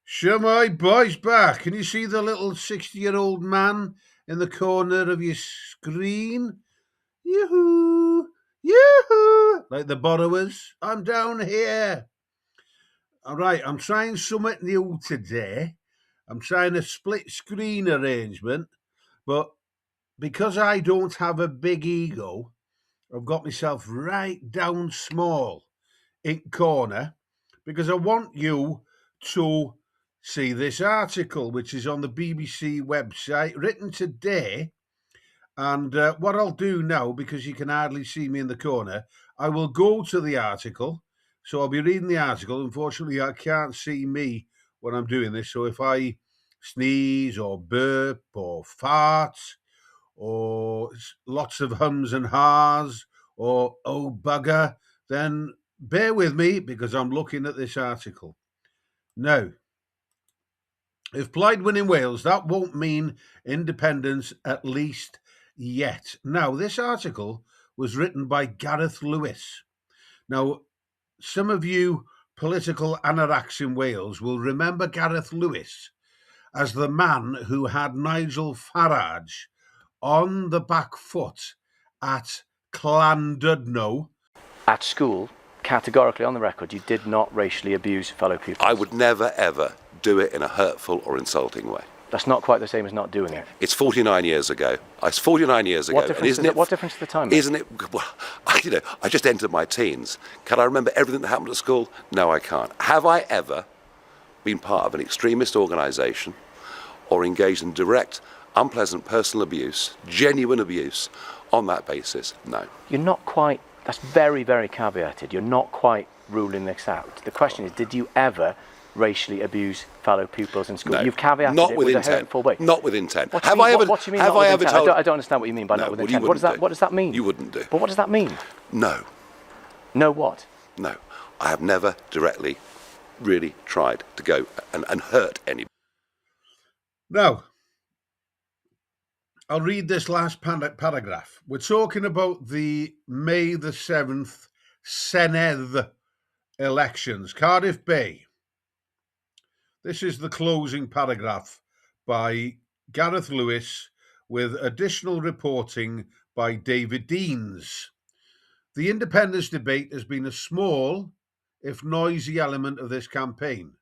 Show my boy's back. Can you see the little 60-year-old man in the corner of your screen? Yoo-hoo! Yoo-hoo! Like the borrowers. I'm down here. All right, I'm trying something new today. I'm trying a split screen arrangement, but because I don't have a big ego, I've got myself right down small in corner because I want you to see this article, which is on the BBC website, written today. And what I'll do now, because you can hardly see me in the corner, I will go to the article. So I'll be reading the article. Unfortunately, I can't see me when I'm doing this. So if I sneeze or burp or fart or lots of hums and ha's or oh bugger, then bear with me because I'm looking at this article. Now, if Plaid win in Wales, that won't mean independence, at least yet. Now, this article was written by Gareth Lewis. Now, some of you political anoraks in Wales will remember Gareth Lewis as the man who had Nigel Farage on the back foot at Llandudno. At school, categorically on the record, you did not racially abuse fellow pupils. I would never, ever do it in a hurtful or insulting way. That's not quite the same as not doing it. It's 49 years ago. It's 49 years ago. What difference is the time? Isn't it? Well, I just entered my teens. Can I remember everything that happened at school? No, I can't. Have I ever been part of an extremist organisation or engaged in direct, unpleasant personal abuse, genuine abuse on that basis? No. You're not quite. That's very, very caveated. You're not quite ruling this out. The question is, did you ever racially abuse fellow pupils in school? No, You've caveated not it with with intent. a hurtful way. Not with intent. What do you mean Told? I don't understand what you mean by not with intent. What does that mean? You wouldn't do. But what does that mean? No. No what? No. I have never directly really tried to go and hurt anybody. Now, I'll read this last paragraph. We're talking about the May the 7th Senedd elections, Cardiff Bay. This is the closing paragraph by Gareth Lewis with additional reporting by David Deans. The independence debate has been a small, if noisy, element of this campaign.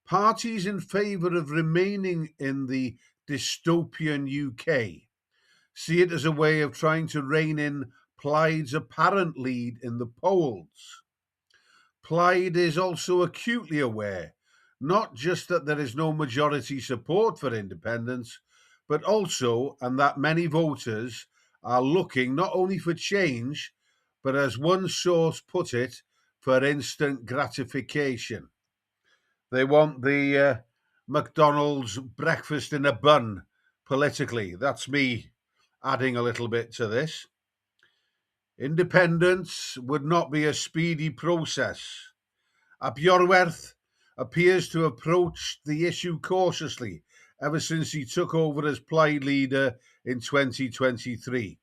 Parties in favour of remaining in the dystopian UK see it as a way of trying to rein in Plaid's apparent lead in the polls. Plaid is also acutely aware not just that there is no majority support for independence, but also, and that many voters are looking not only for change, but as one source put it, for instant gratification. They want the McDonald's breakfast in a bun politically. That's me adding a little bit to this. Independence would not be a speedy process. Ap Iorwerth appears to have approached the issue cautiously ever since he took over as Plaid leader in 2023.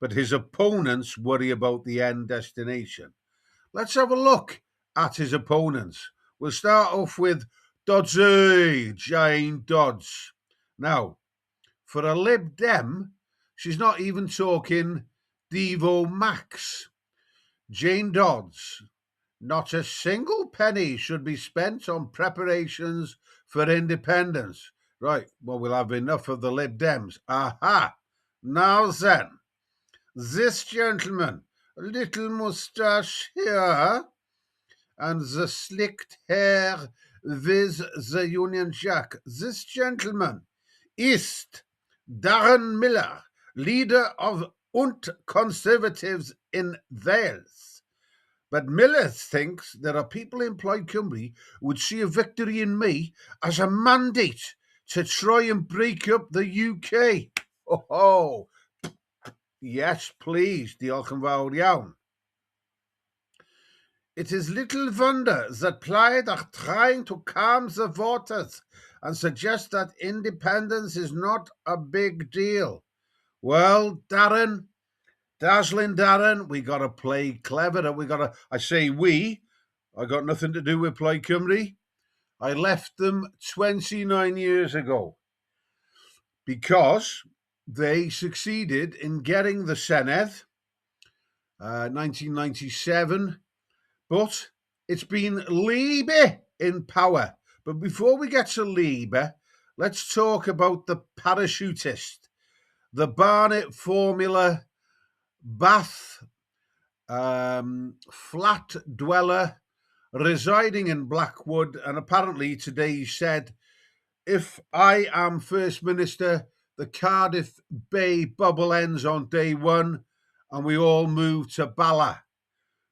But his opponents worry about the end destination. Let's have a look at his opponents. We'll start off with Dodsy, Jane Dodds. Now, for a Lib Dem, she's not even talking Devo Max. Jane Dodds. Not a single penny should be spent on preparations for independence. Right, well, we'll have enough of the Lib Dems. Aha! Now then, this gentleman, a little moustache here, and the slicked hair with the Union Jack. This gentleman is Darren Miller, leader of Und Conservatives in Wales. But Miller thinks there are people in Plaid Cymru who would see a victory in me as a mandate to try and break up the UK. Oh, yes, please, diolch yn fawr iawn. It is little wonder that Plaid are trying to calm the voters and suggest that independence is not a big deal. Well, Darren, dazzling Darren, we got to play clever. I say we. I got nothing to do with Plaid Cymru. I left them 29 years ago because they succeeded in getting the Senedd, 1997, but it's been Labour in power. But before we get to Labour, let's talk about the parachutist, the Barnet Formula Bath flat dweller residing in Blackwood, and apparently today he said, if I am First Minister, the Cardiff Bay bubble ends on day one and we all move to Bala.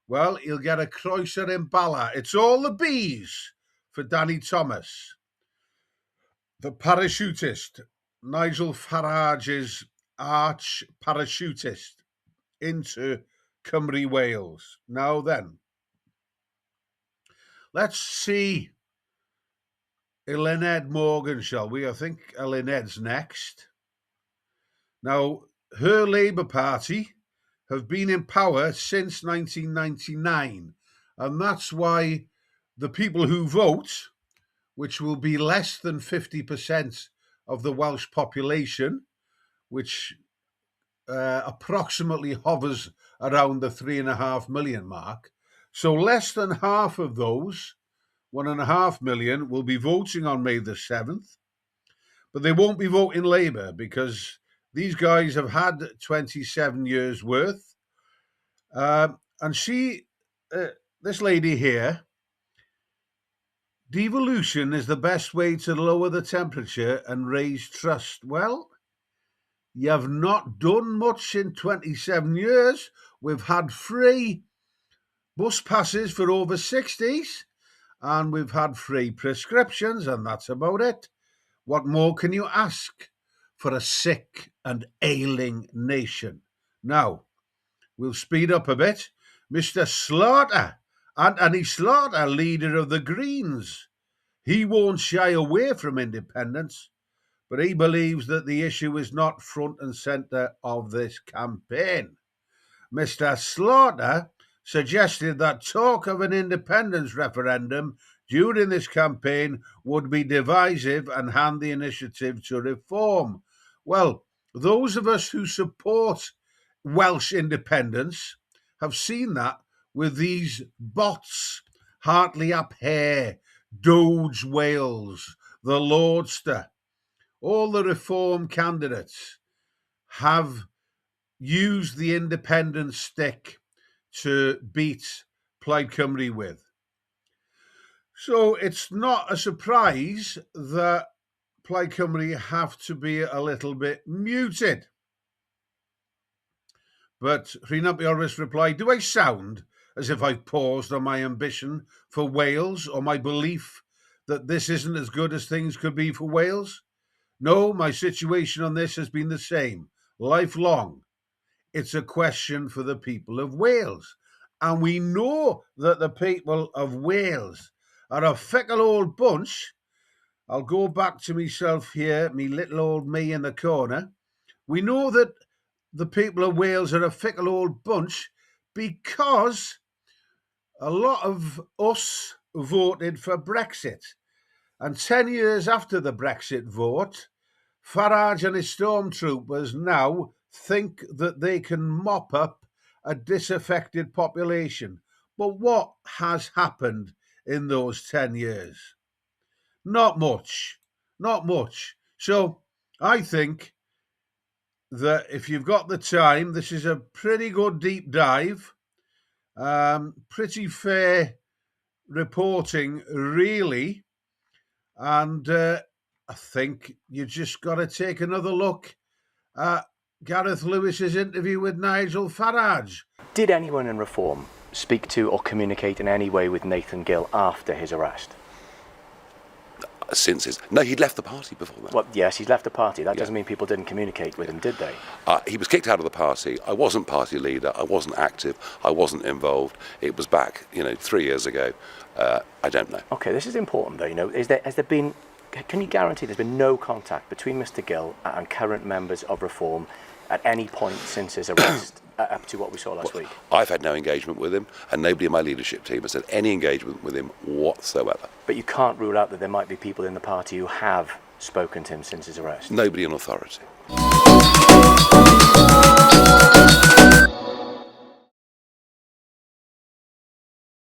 Well, he'll get a croeser in Bala. It's all the bees for Danny Thomas. The parachutist, Nigel Farage's arch parachutist into Cymru, Wales. Now then, let's see Eluned Morgan, shall we? I think Eluned's next. Now, her Labour Party have been in power since 1999, and that's why the people who vote, which will be less than 50% of the Welsh population, which approximately hovers around the 3.5 million mark. So less than half of those, 1.5 million, will be voting on May the 7th, but they won't be voting Labour because these guys have had 27 years worth. And this lady here, devolution is the best way to lower the temperature and raise trust. Well, you have not done much in 27 years. We've had free bus passes for over 60s, and we've had free prescriptions, and that's about it. What more can you ask for a sick and ailing nation? Now, we'll speed up a bit. Mr. Slaughter, Anthony Slaughter, leader of the Greens, he won't shy away from independence, but he believes that the issue is not front and centre of this campaign. Mr. Slaughter suggested that talk of an independence referendum during this campaign would be divisive and hand the initiative to reform. Well, those of us who support Welsh independence have seen that with these bots, Hartley Ap Hare, Doge Wales, the Lordster. All the reform candidates have used the independent stick to beat Plaid Cymru with. So it's not a surprise that Plaid Cymru have to be a little bit muted. But Rhyn Orvis replied, do I sound as if I've paused on my ambition for Wales or my belief that this isn't as good as things could be for Wales? No, my situation on this has been the same, lifelong. It's a question for the people of Wales. And we know that the people of Wales are a fickle old bunch. I'll go back to myself here, me little old me in the corner. We know that the people of Wales are a fickle old bunch because a lot of us voted for Brexit. And 10 years after the Brexit vote, Farage and his stormtroopers now think that they can mop up a disaffected population. But what has happened in those 10 years? Not much. Not much. So I think that if you've got the time, this is a pretty good deep dive. Pretty fair reporting, really. And I think you just got to take another look at Gareth Lewis's interview with Nigel Farage. Did anyone in Reform speak to or communicate in any way with Nathan Gill after his arrest? Since his... No, he'd left the party before that. Well, yes, he's left the party. That doesn't mean people didn't communicate with him, did they? He was kicked out of the party. I wasn't party leader. I wasn't active. I wasn't involved. It was back, 3 years ago. I don't know. Okay, this is important, though. Has there been... Can you guarantee there's been no contact between Mr Gill and current members of Reform at any point since his arrest, up to what we saw last week? I've had no engagement with him, and nobody in my leadership team has had any engagement with him whatsoever. But you can't rule out that there might be people in the party who have spoken to him since his arrest? Nobody in authority.